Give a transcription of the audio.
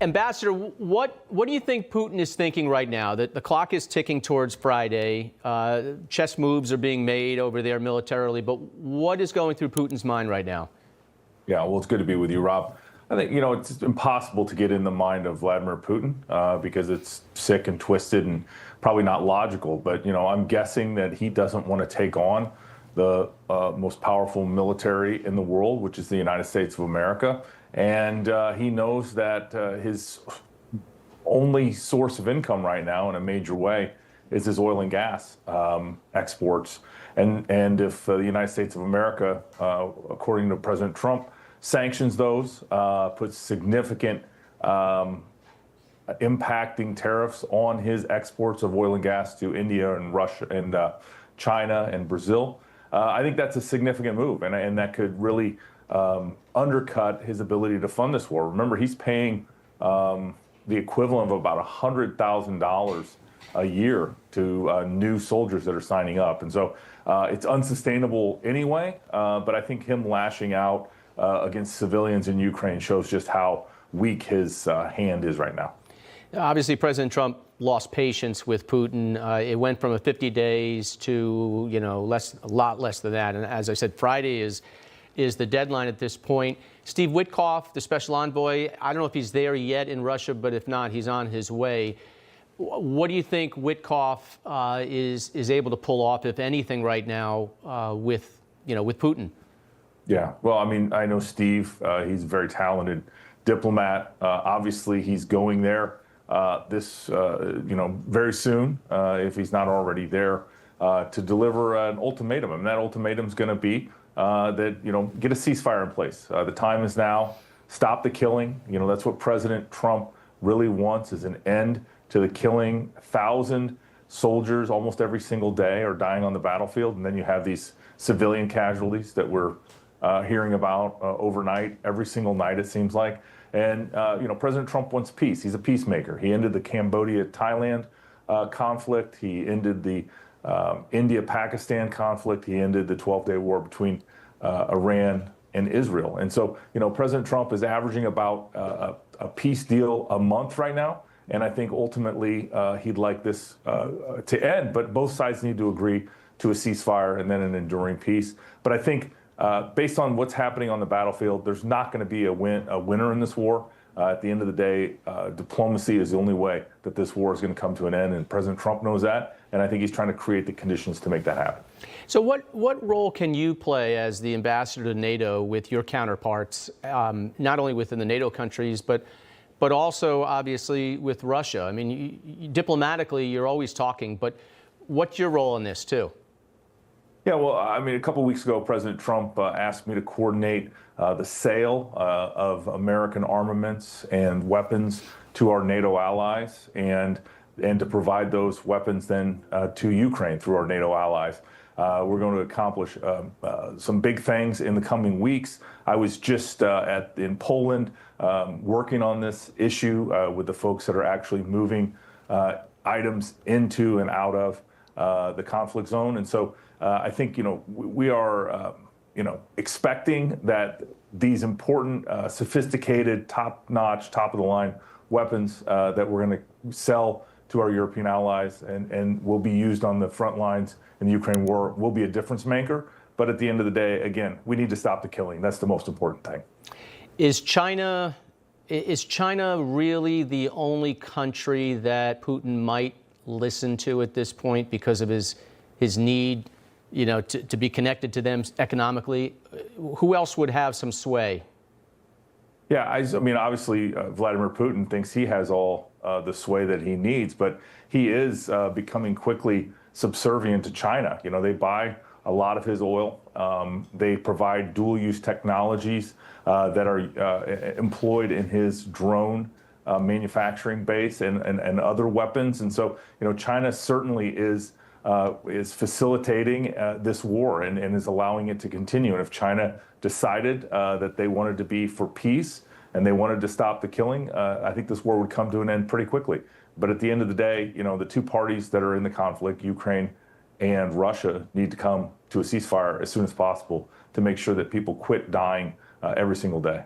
Ambassador, what do you think Putin is thinking right now? That the clock is ticking towards Friday. Chess moves are being made over there militarily. But what is going through Putin's mind right now? Yeah, well, it's good to be with you, Rob. I think, it's impossible to get in the mind of Vladimir Putin because it's sick and twisted and probably not logical. But, I'm guessing that he doesn't want to take on the most powerful military in the world, which is the United States of America. And he knows that his only source of income right now in a major way is his oil and gas exports. And if the United States of America, according to President Trump, sanctions those, puts significant impacting tariffs on his exports of oil and gas to India and Russia and China and Brazil, I think that's a significant move. And that could really undercut his ability to fund this war. Remember, he's paying the equivalent of about $100,000 a year to new soldiers that are signing up. And so it's unsustainable anyway, but I think him lashing out against civilians in Ukraine shows just how weak his hand is right now. Obviously, President Trump lost patience with Putin. It went from 50 days to, a lot less than that. And as I said, Friday is the deadline at this point. Steve Witkoff, the special envoy, I don't know if he's there yet in Russia, but if not, he's on his way. What do you think Witkoff is able to pull off, if anything, right now with Putin? Yeah, well, I know Steve. He's a very talented diplomat. Obviously, he's going there very soon, if he's not already there, to deliver an ultimatum. And that ultimatum is going to be that, get a ceasefire in place. The time is now. Stop the killing. That's what President Trump really wants, is an end to the killing. 1,000 soldiers almost every single day are dying on the battlefield. And then you have these civilian casualties that we're hearing about overnight, every single night, it seems like. And, President Trump wants peace. He's a peacemaker. He ended the Cambodia-Thailand conflict. He ended the India-Pakistan conflict. He ended the 12-day war between Iran and Israel. And so, President Trump is averaging about a peace deal a month right now. And I think ultimately he'd like this to end. But both sides need to agree to a ceasefire and then an enduring peace. But I think based on what's happening on the battlefield, there's not going to be a winner in this war. At the end of the day, diplomacy is the only way that this war is going to come to an end, and President Trump knows that, and I think he's trying to create the conditions to make that happen. So what role can you play as the ambassador to NATO with your counterparts, not only within the NATO countries, but also, obviously, with Russia? Diplomatically, you're always talking, but what's your role in this, too? Yeah, well, a couple of weeks ago, President Trump asked me to coordinate the sale of American armaments and weapons to our NATO allies and to provide those weapons then to Ukraine through our NATO allies. We're going to accomplish some big things in the coming weeks. I was just in Poland working on this issue with the folks that are actually moving items into and out of the conflict zone. And so I think, we are, expecting that these important, sophisticated, top-notch, top-of-the-line weapons that we're going to sell to our European allies and will be used on the front lines in the Ukraine war will be a difference maker. But at the end of the day, again, we need to stop the killing. That's the most important thing. Is China really the only country that Putin might listen to at this point because of his need, to be connected to them economically? Who else would have some sway? Yeah, obviously, Vladimir Putin thinks he has all the sway that he needs, but he is becoming quickly subservient to China. They buy a lot of his oil. They provide dual-use technologies that are employed in his drone manufacturing base and other weapons. And so, China certainly is facilitating this war and is allowing it to continue. And if China decided that they wanted to be for peace and they wanted to stop the killing, I think this war would come to an end pretty quickly. But at the end of the day, the two parties that are in the conflict, Ukraine and Russia, need to come to a ceasefire as soon as possible to make sure that people quit dying every single day.